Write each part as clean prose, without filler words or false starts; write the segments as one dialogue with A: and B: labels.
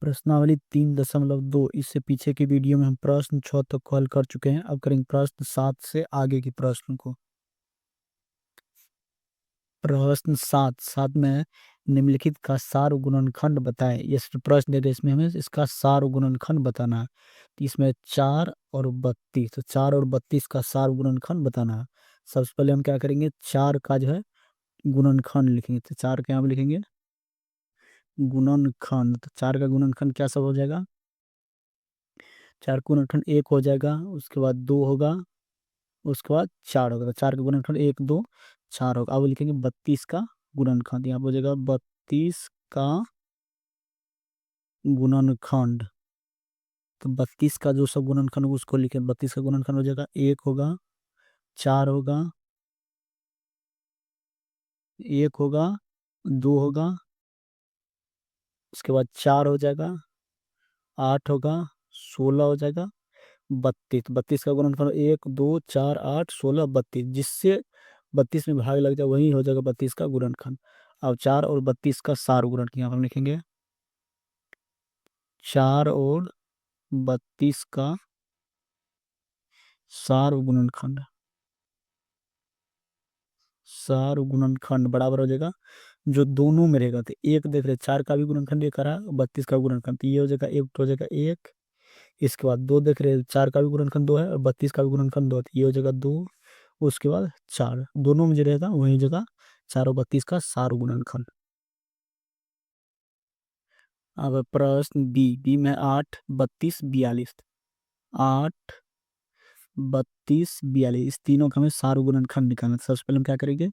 A: प्रश्नावली 3.2। इससे पीछे की वीडियो में हम प्रश्न 6 तक को हल कर चुके हैं। अब करेंगे प्रश्न 7 से आगे की प्रश्न को। प्रश्न 7 में निम्नलिखित का सार गुणनखंड बताएं। ये सिर्फ प्रश्न दे दे, इसमें हमें इसका सार गुणनखंड बताना है। तो इसमें 4 और 32, तो 4 और 32 का सार गुणनखंड बताना है। सबसे पहले हम क्या करेंगे, 4 का जो है गुणनखंड लिखेंगे। तो 4 के यहाँ पे लिखेंगे गुणनखंड। तो 4 का गुणनखंड क्या सब हो जाएगा, 4 का गुणनखंड 1 हो जाएगा, उसके बाद 2 होगा, उसके बाद 4 होगा। तो 4 का गुणनखंड 1 2 4 होगा। अब लिखेंगे 32 का गुणनखंड। यहाँ पर हो जाएगा 32 का गुणनखंड। तो 32 का जो सब गुणनखंड होगा उसको लिखें। 32 का गुणनखंड हो जाएगा 1 होगा, 4 होगा, 1 होगा, 2 होगा, उसके बाद 4 हो जाएगा, 8 होगा, 16 हो जाएगा, 32। 32 का गुणनफल 1 2 4 8 16 32, जिससे 32 में भाग लग जाए वही हो जाएगा 32 का गुणनखंड। अब 4 और 32 का सार गुणनखंड यहाँ पर हम लिखेंगे। 4 और 32 का सार गुणनखंड, सार गुणनखंड बराबर हो जाएगा जो दोनों में रहेगा। तो एक देख रहे 4 का भी गुणनखंड एक करा, 32 का गुणनखंड, तो ये हो जाएगा एक, तो हो जाएगा एक। इसके बाद 2 देख रहे 4 का भी गुणनखंड 2 है और 32 का भी गुणनखंड 2 है, तो ये हो जाएगा 2। उसके बाद 4, दोनों में जो रहेगा वही जगह 4 और 32 का सार गुणनखंड। अब प्रश्न बी में 8 32 42, 8 32 42 इस तीनों का हमें सार गुणनखंड निकालना है। सबसे पहले हम क्या करेंगे,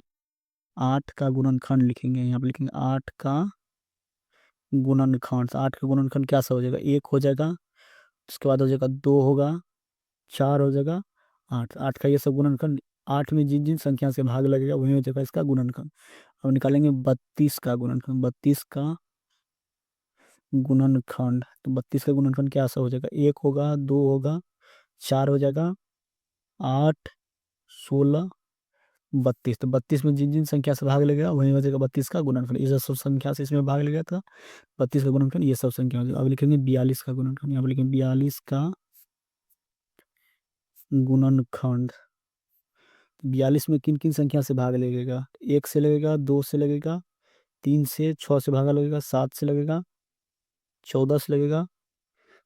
A: 8 का गुणनखंड लिखेंगे। यहाँ पे लिखेंगे 8 का गुणनखंड। 8 का गुणनखंड क्या सा हो जाएगा, 1 हो जाएगा, उसके बाद हो जाएगा 2 होगा, 4 हो जाएगा, 8। 8 का ये सब गुणनखंड, 8 में जिन जिन संख्या से भाग लगेगा वही हो जाएगा इसका गुणनखंड। अब निकालेंगे 32 का गुणनखंड। 32 का गुणनखंड, तो 32 का गुणनखंड क्या सा हो जाएगा, 1 होगा, 2 होगा, 4 हो जाएगा, 8 16 32। तो 32 में जिन जिन संख्या से भाग लगेगा वही हो जाएगा 32 का गुणनखंड। ये सब संख्या से इसमें भाग लगेगा था 32 का गुणनखंड, ये सब संख्या हो जाएगा। अब लिखेंगे 42 का गुणनखंड। यहाँ पर लिखेंगे 42 का गुणनखंड। 42 में किन किन संख्या से भाग लगेगा, 1 से लगेगा, 2 से लगेगा, 3 से, 6 से भागा लगेगा, 7 से लगेगा, 14 से लगेगा,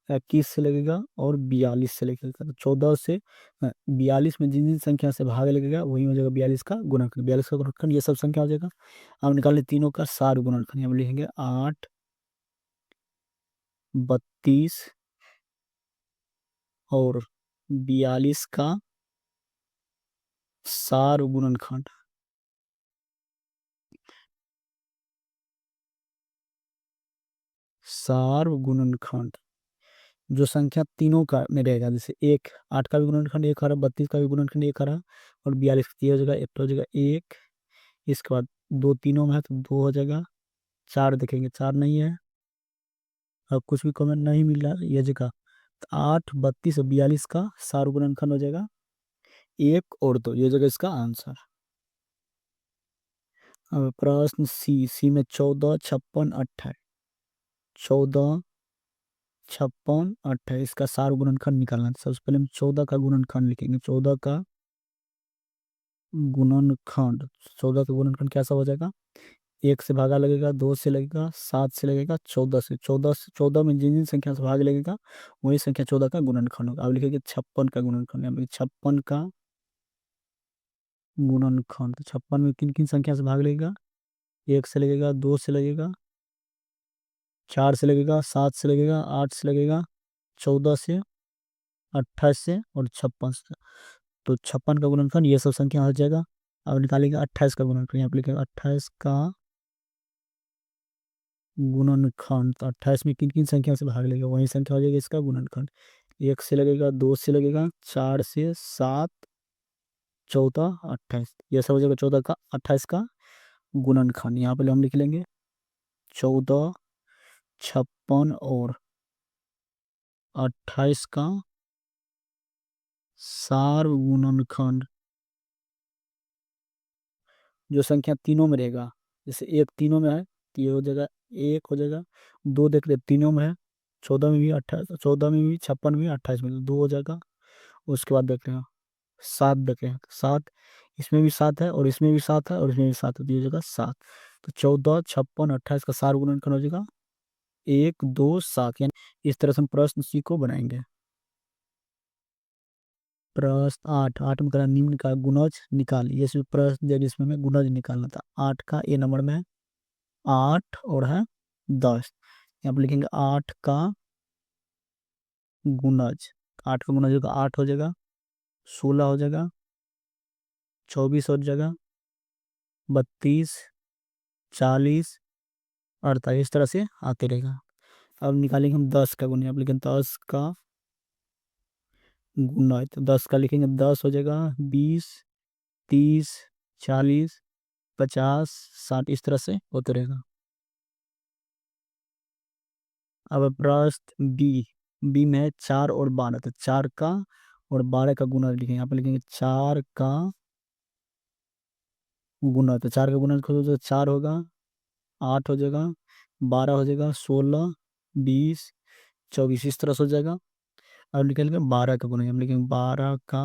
A: 21 से लगेगा और 42 से लगेगा। तो 14 से 42 में जिन जिन संख्या से भाग लगेगा वही हो जाएगा 42 का गुणनखंड। 42 का गुणनखंड ये सब संख्या हो जाएगा। अब निकालें तीनों का सार गुणनखंड। यहाँ लिखेंगे 8 32 और 42 का सार गुणनखंड। सार गुणनखंड जो संख्या तीनों का में रहेगा, जैसे 1 8 का भी गुणनखंड 1 आ रहा, 32 का भी गुणनखंड 1 आ रहा और 42 का, ये हो जाएगा, एक तो हो जाएगा 1। इसके बाद 2 तीनों में है तो 2 हो जाएगा, 4 देखेंगे 4 नहीं है, अब कुछ भी कमेंट नहीं मिल रहा ये जगह। तो 8 32 और 42 का सार गुणनखंड हो जाएगा 1 और 2, ये जगह इसका आंसर। अब प्रश्न सी में 14 56 28, 14 56 28 का सार गुणनखंड निकालना है। सबसे पहले हम 14 का गुणनखंड लिखेंगे। 14 का गुणनखंड, 14 का गुणनखंड कैसा हो जाएगा, 1 से भागा लगेगा, 2 से लगेगा, 7 से लगेगा, 14 से। 14 में जिन जिन संख्या से भाग लगेगा वही संख्या 14 का गुणनखंड होगा। अब लिखेंगे 56 का गुणनखंड। यहाँ पे 56 का गुणनखंड, तो 56 में किन किन संख्या से भाग लगेगा, 1 से लगेगा, 2 से लगेगा, 4 से लगेगा, 7 से लगेगा, 8 से लगेगा, 14 से, 28 से और 56 से। तो 56 का गुणनखंड ये सब संख्या हो जाएगा। अब निकालेंगे 28 का गुणनखंड। यहाँ पे लिखेगा 28 का गुणनखंड। तो 28 में किन किन संख्या से भाग लेगा वही संख्या हो जाएगी इसका गुणनखंड। 1 से लगेगा, 2 से लगेगा, 4 से, 7 14 28, यह सब हो जाएगा 14 का 28 का गुणनखंड। यहाँ पे हम लिख लेंगे 14 56 और 28 का सार गुणनखंड। जो संख्या तीनों में रहेगा, जैसे एक तीनों में है तो ये हो जाएगा 1 हो जाएगा, 2 देख रहे तीनों में है 14 में भी 28, 14 में भी 56 में भी 28 में 2 हो जाएगा। उसके बाद देख रहे हैं 7 देख रहे हैं 7, इसमें भी 7 है और इसमें भी 7 है और इसमें भी 7 है, तो ये हो जाएगा 7। तो 14, 56, 28 का सार गुणनखंड हो जाएगा 1, 2, 7, यानी इस तरह से हम प्रश्न सी को बनाएंगे। प्रश्न 8, 8 में करा निम्न का गुणज निकाल, ये सिर्फ प्रश्न दिया जिसमें हमें गुणज निकालना था। 8 का ए नंबर में 8 और है 10, यहाँ पर लिखेंगे 8 का गुणज। 8 का गुणज होगा 8 हो जाएगा, 16 हो जाएगा, 24 हो जाएगा, 32, 40, 48, इस तरह से आते रहेगा। अब निकालेंगे हम 10 का गुणज, अब लिखेंगे 10 का गुणज, तो 10 का लिखेंगे 10 हो जाएगा, 20, 30, 40, 50, 60, इस तरह से होते रहेगा। अब प्रश्न बी, बी में है 4 और 12, तो 4 का और 12 का गुणज लिखेंगे। यहाँ पे लिखेंगे 4 का गुना, तो 4 का गुना खोलो तो 4 होगा, 8 हो जाएगा, 12 हो जाएगा, 16, 20, 24, इस तरह से हो जाएगा। अब लिखेंगे 12 का गुना, हम लिखेंगे 12 का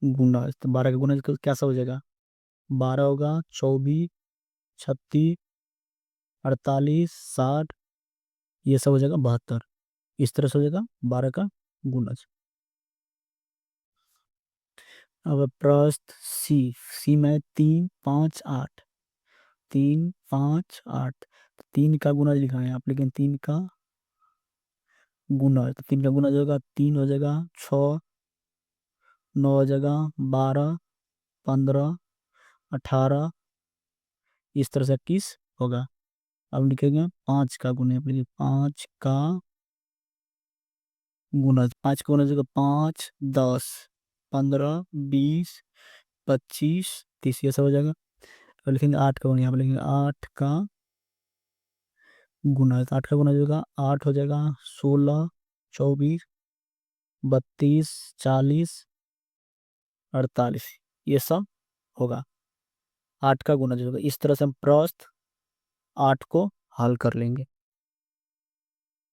A: गुना, तो 12 का गुना कैसा हो जाएगा, 12 होगा, 24, 36, 48, 60, ये सब हो जाएगा 72, इस तरह से हो जाएगा 12 का गुणज। अब प्रश्न सी, सी में 3, 5, 8, 3, 5, 8, 3 का गुणज लिखा है आप, लेकिन 3 का गुणज, तो 3 का गुणज होगा 3 हो जाएगा, 6, 9 हो जाएगा, 12, 15, 18, इस तरह से 21 होगा। अब लिखेंगे 5 का गुणज, 5 का गुणज, 5 का गुणज होगा 5, 10, 15, 20, 25, 30, ये सब हो जाएगा। अब लिखेंगे 8 का गुणज, यहाँ पे लिखेंगे 8 का गुणज, 8 का गुणज होगा 8 हो जाएगा, 16, 24, 32, 40, 48, ये सब होगा। 8 का गुणज होगा। इस तरह से हम प्रश्न 8 को हल कर लेंगे।